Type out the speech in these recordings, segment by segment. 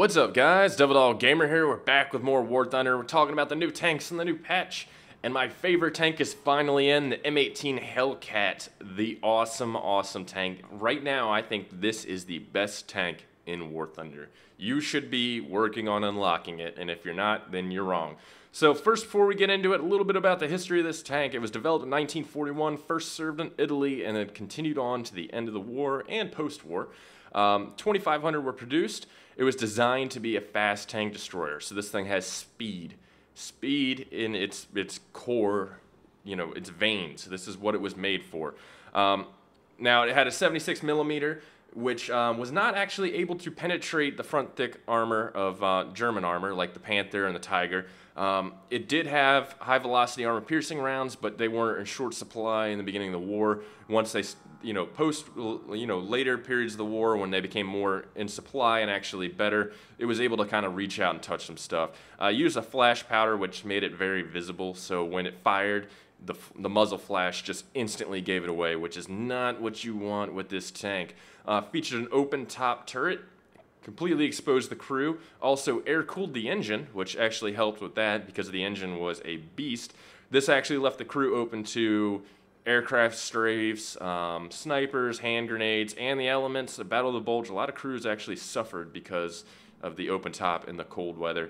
What's up, guys? Devil Dog Gamer here. We're back with more War Thunder. We're talking about the new tanks and the new patch. And my favorite tank is finally in, the M18 Hellcat. The awesome tank. Right now, I think this is the best tank in War Thunder. You should be working on unlocking it, and if you're not, then you're wrong. So first, before we get into it, a little bit about the history of this tank. It was developed in 1941, first served in Italy, and then continued on to the end of the war and post-war. 2,500 were produced. It was designed to be a fast tank destroyer. So this thing has speed. Speed in its core, you know, its veins. This is what it was made for. Now, it had a 76 millimeter, which was not actually able to penetrate the front thick armor of German armor, like the Panther and the Tiger. It did have high velocity armor piercing rounds, but they weren't in short supply in the beginning of the war. Once they, later periods of the war, when they became more in supply and actually better, it was able to kind of reach out and touch some stuff. Used a flash powder, which made it very visible, so when it fired, the muzzle flash just instantly gave it away, which is not what you want with this tank. Featured an open top turret, completely exposed the crew, also air-cooled the engine, which actually helped with that because the engine was a beast. This actually left the crew open to aircraft strafes, snipers, hand grenades, and the elements. The Battle of the Bulge, a lot of crews actually suffered because of the open top in the cold weather.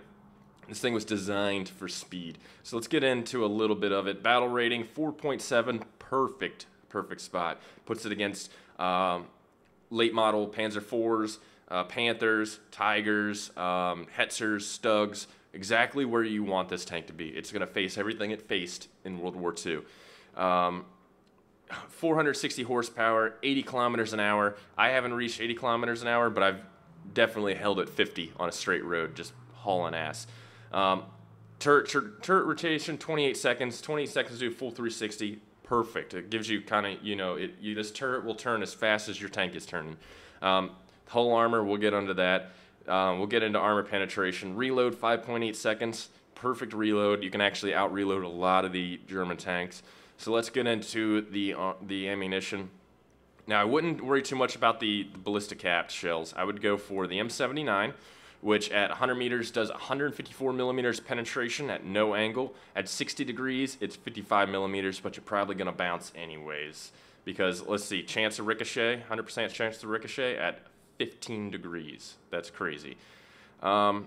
This thing was designed for speed. So let's get into a little bit of it. Battle rating, 4.7, perfect spot. Puts it against late model Panzer IVs, Panthers, Tigers, Hetzers, Stugs, exactly where you want this tank to be. It's going to face everything it faced in World War II. 460 horsepower, 80 kilometers an hour. I haven't reached 80 kilometers an hour, but I've definitely held at 50 on a straight road, just hauling ass. Turret rotation, 28 seconds. 28 seconds to do full 360. Perfect. It gives you kind of, this turret will turn as fast as your tank is turning. Hull armor, we'll get into that. We'll get into armor penetration. Reload, 5.8 seconds. Perfect reload. You can actually out-reload a lot of the German tanks. So let's get into the ammunition. Now, I wouldn't worry too much about the ballistic capped shells. I would go for the M79, which at 100 meters does 154 millimeters penetration at no angle. At 60 degrees, it's 55 millimeters, but you're probably going to bounce anyways. Because, let's see, chance of ricochet, 100% chance to ricochet at 15 degrees. That's crazy. Now,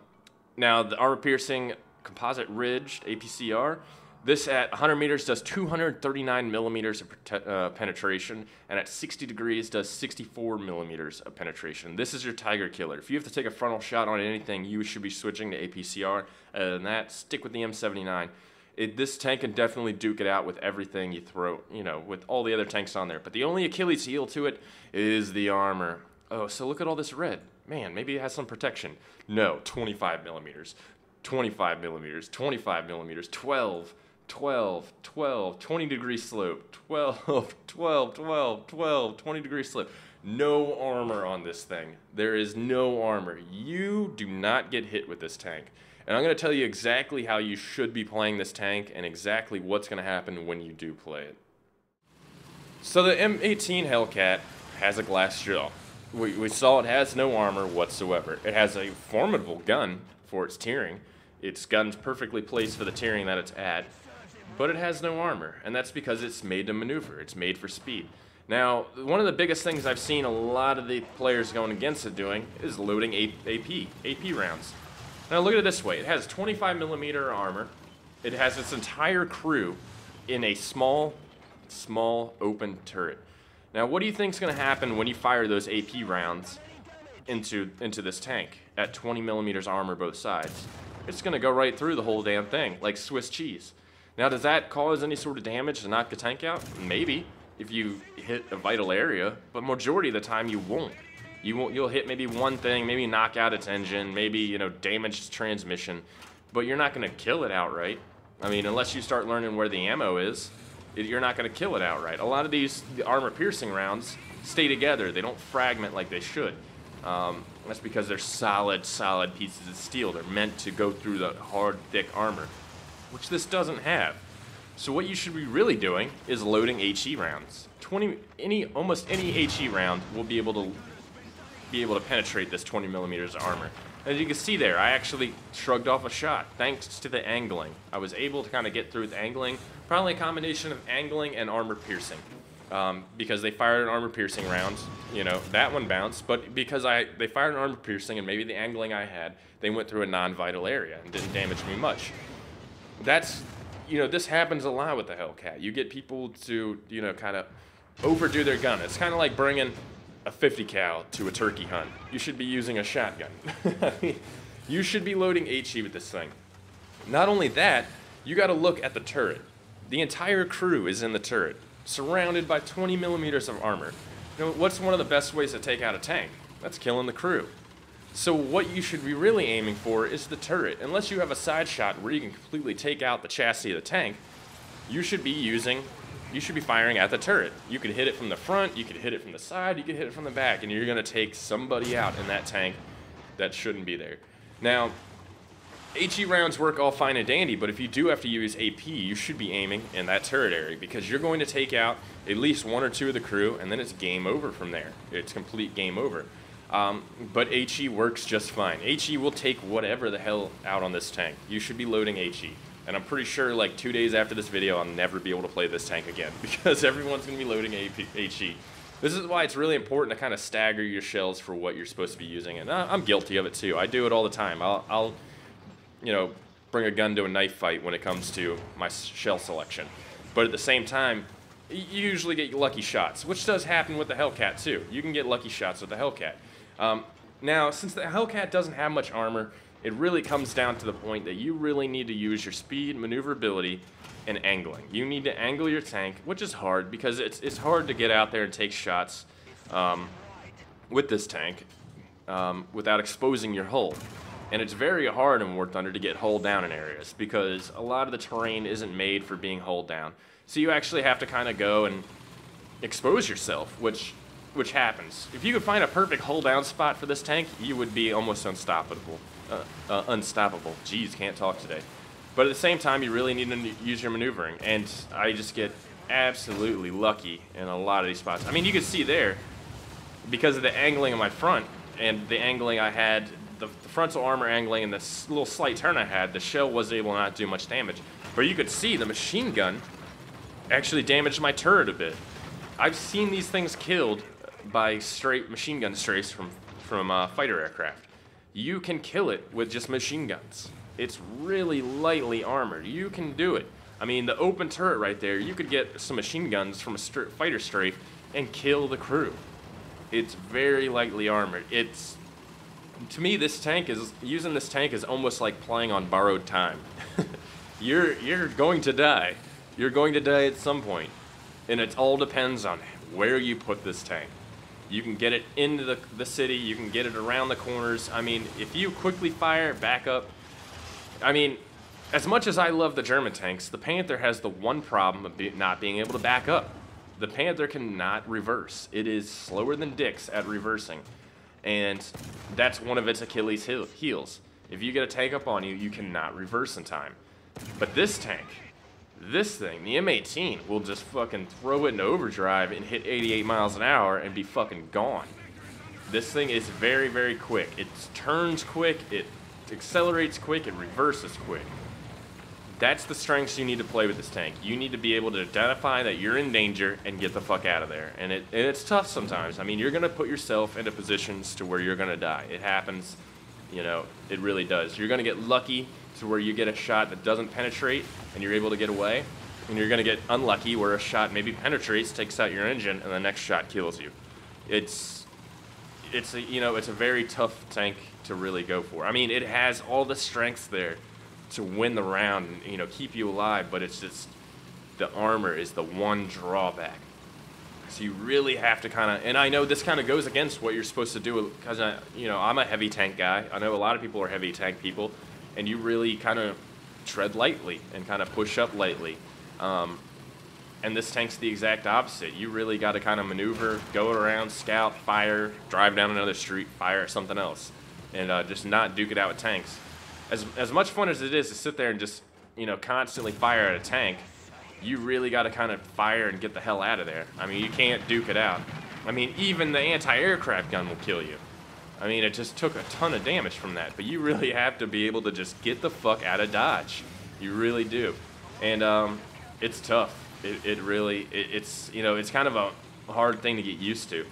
the armor piercing composite ridged APCR. This at 100 meters does 239 millimeters of penetration, and at 60 degrees does 64 millimeters of penetration. This is your Tiger killer. If you have to take a frontal shot on anything, you should be switching to APCR. Other than that, stick with the M79. This tank can definitely duke it out with everything you throw, with all the other tanks on there. But the only Achilles heel to it is the armor. Oh, so look at all this red. Man, maybe it has some protection. No, 25 millimeters, 25 millimeters, 25 millimeters, 12, 12, 12, 20 degree slope, 12, 12, 12, 12, 20 degree slope. No armor on this thing. There is no armor. You do not get hit with this tank. And I'm going to tell you exactly how you should be playing this tank and exactly what's going to happen when you do play it. So the M18 Hellcat has a glass shell. We saw it has no armor whatsoever. It has a formidable gun for its tearing. Its gun's perfectly placed for the tearing that it's at, but it has no armor, and that's because it's made to maneuver. It's made for speed. Now, one of the biggest things I've seen a lot of the players going against it doing is loading AP rounds. Now look at it this way. It has 25 millimeter armor. It has its entire crew in a small open turret. Now, what do you think is going to happen when you fire those AP rounds into this tank at 20 millimeters armor both sides? It's going to go right through the whole damn thing, like Swiss cheese. Now, does that cause any sort of damage to knock the tank out? Maybe, if you hit a vital area, but majority of the time you won't. You'll hit maybe one thing, maybe knock out its engine, maybe, damage its transmission, but you're not going to kill it outright. I mean, unless you start learning where the ammo is, you're not going to kill it outright. A lot of the armor-piercing rounds stay together. They don't fragment like they should. That's because they're solid pieces of steel. They're meant to go through the hard, thick armor, which this doesn't have. So what you should be really doing is loading HE rounds. Almost any HE round will be able to penetrate this 20 millimeters armor. As you can see there, I actually shrugged off a shot thanks to the angling. I was able to kind of get through with angling, probably a combination of angling and armor piercing. Because they fired an armor piercing round, you know, that one bounced, but because they fired an armor piercing and maybe the angling I had, they went through a non-vital area and didn't damage me much. That's, you know, this happens a lot with the Hellcat. You get people to, you know, kind of overdo their gun. It's kind of like bringing a 50 cal to a turkey hunt. You should be using a shotgun. You should be loading HE with this thing. Not only that, you got to look at the turret. The entire crew is in the turret, surrounded by 20 millimeters of armor. You know, what's one of the best ways to take out a tank? That's killing the crew. So what you should be really aiming for is the turret. Unless you have a side shot where you can completely take out the chassis of the tank, you should be firing at the turret. You could hit it from the front, you could hit it from the side, you could hit it from the back, and you're gonna take somebody out in that tank that shouldn't be there. Now, HE rounds work all fine and dandy, but if you do have to use AP, you should be aiming in that turret area because you're going to take out at least one or two of the crew, and then it's game over from there. It's complete game over. But HE works just fine. HE will take whatever the hell out on this tank. You should be loading HE. And I'm pretty sure like 2 days after this video, I'll never be able to play this tank again because everyone's going to be loading HE. This is why it's really important to kind of stagger your shells for what you're supposed to be using. And I'm guilty of it too. I do it all the time. I'll you know, bring a gun to a knife fight when it comes to my shell selection. But at the same time, you usually get lucky shots, which does happen with the Hellcat too. You can get lucky shots with the Hellcat. Now, since the Hellcat doesn't have much armor, it really comes down to the point that you really need to use your speed, maneuverability, and angling. You need to angle your tank, which is hard because it's hard to get out there and take shots with this tank without exposing your hull. And it's very hard in War Thunder to get hull down in areas because a lot of the terrain isn't made for being hull down. So you actually have to kind of go and expose yourself, which happens. If you could find a perfect hull down spot for this tank, you would be almost unstoppable. Unstoppable. Jeez, can't talk today. But at the same time, you really need to use your maneuvering, and I just get absolutely lucky in a lot of these spots. I mean, you can see there, because of the angling of my front and the angling I had, the frontal armor angling and this little slight turn I had, the shell was able to not do much damage. But you could see the machine gun actually damaged my turret a bit. I've seen these things killed by straight machine gun strafes from fighter aircraft. You can kill it with just machine guns. It's really lightly armored. You can do it. I mean, the open turret right there, you could get some machine guns from a fighter strafe and kill the crew. It's very lightly armored. To me, using this tank is almost like playing on borrowed time. You're going to die. You're going to die at some point. And it all depends on where you put this tank. You can get it into the city, you can get it around the corners. I mean, if you quickly fire, back up. I mean, as much as I love the German tanks, the Panther has the one problem of not being able to back up. The Panther cannot reverse. It is slower than dicks at reversing. And that's one of its Achilles heels. If you get a tank up on you, you cannot reverse in time. But this tank, this thing, the M18, will just fucking throw it into overdrive and hit 88 miles an hour and be fucking gone. This thing is very, very quick. It turns quick, it accelerates quick, it reverses quick. That's the strengths you need to play with this tank. You need to be able to identify that you're in danger and get the fuck out of there. And it's tough sometimes. I mean, you're going to put yourself into positions to where you're going to die. It happens, you know, it really does. You're going to get lucky to where you get a shot that doesn't penetrate and you're able to get away. And you're going to get unlucky where a shot maybe penetrates, takes out your engine, and the next shot kills you. It's a very tough tank to really go for. I mean, it has all the strengths there to win the round and, you know, keep you alive, but it's just the armor is the one drawback. So you really have to kind of, and I know this kind of goes against what you're supposed to do because I'm a heavy tank guy. I know a lot of people are heavy tank people, and you really kind of tread lightly and kind of push up lightly. And this tank's the exact opposite. You really got to kind of maneuver, go around, scout, fire, drive down another street, fire at something else, and just not duke it out with tanks. As much fun as it is to sit there and just, you know, constantly fire at a tank, you really got to kind of fire and get the hell out of there. I mean, you can't duke it out. I mean, even the anti-aircraft gun will kill you. I mean, it just took a ton of damage from that. But you really have to be able to just get the fuck out of dodge. You really do. And it's tough. It's you know, it's kind of a hard thing to get used to.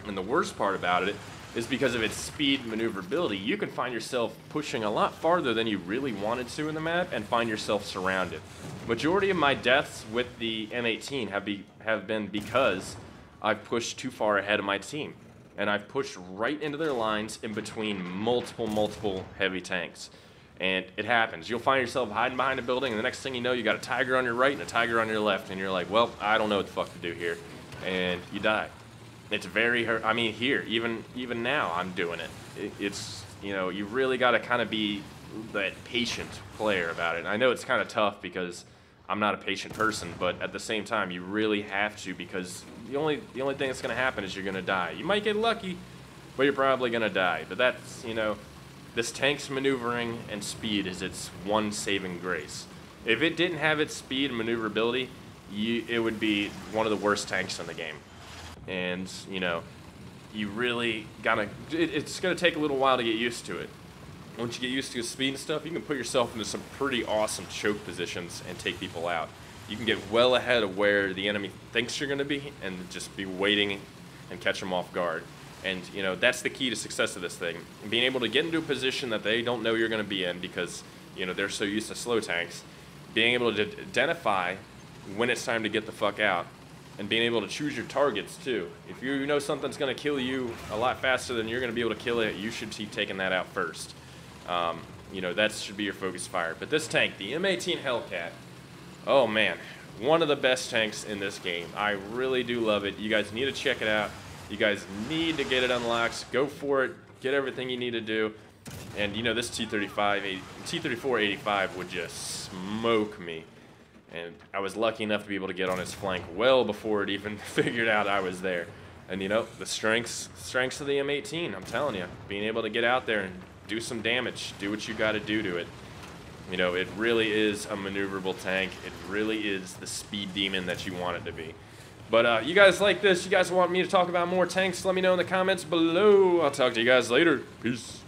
And the worst part about it is because of its speed and maneuverability, you can find yourself pushing a lot farther than you really wanted to in the map and find yourself surrounded. Majority of my deaths with the M18 have been because I've pushed too far ahead of my team. And I've pushed right into their lines in between multiple heavy tanks. And it happens. You'll find yourself hiding behind a building, and the next thing you know, you got a Tiger on your right and a Tiger on your left, and you're like, well, I don't know what the fuck to do here. And you die. It's very hurt. I mean, here, even now, I'm doing it. It's, you know, you really got to kind of be that patient player about it. And I know it's kind of tough because I'm not a patient person, but at the same time, you really have to, because the only thing that's going to happen is you're going to die. You might get lucky, but you're probably going to die. But that's, you know, this tank's maneuvering and speed is its one saving grace. If it didn't have its speed and maneuverability, it would be one of the worst tanks in the game. And, you know, you really gotta, it's gonna take a little while to get used to it. Once you get used to the speed and stuff, you can put yourself into some pretty awesome choke positions and take people out. You can get well ahead of where the enemy thinks you're gonna be and just be waiting and catch them off guard. And, you know, that's the key to success of this thing. Being able to get into a position that they don't know you're gonna be in because, you know, they're so used to slow tanks. Being able to identify when it's time to get the fuck out. And being able to choose your targets, too. If you know something's going to kill you a lot faster than you're going to be able to kill it, you should keep taking that out first. You know, that should be your focus fire. But this tank, the M18 Hellcat, oh man, one of the best tanks in this game. I really do love it. You guys need to check it out. You guys need to get it unlocked. Go for it. Get everything you need to do. And, you know, this T-34-85 would just smoke me. And I was lucky enough to be able to get on his flank well before it even figured out I was there. And, you know, the strengths of the M18, I'm telling you. Being able to get out there and do some damage. Do what you got to do to it. You know, it really is a maneuverable tank. It really is the speed demon that you want it to be. But you guys like this? You guys want me to talk about more tanks? Let me know in the comments below. I'll talk to you guys later. Peace.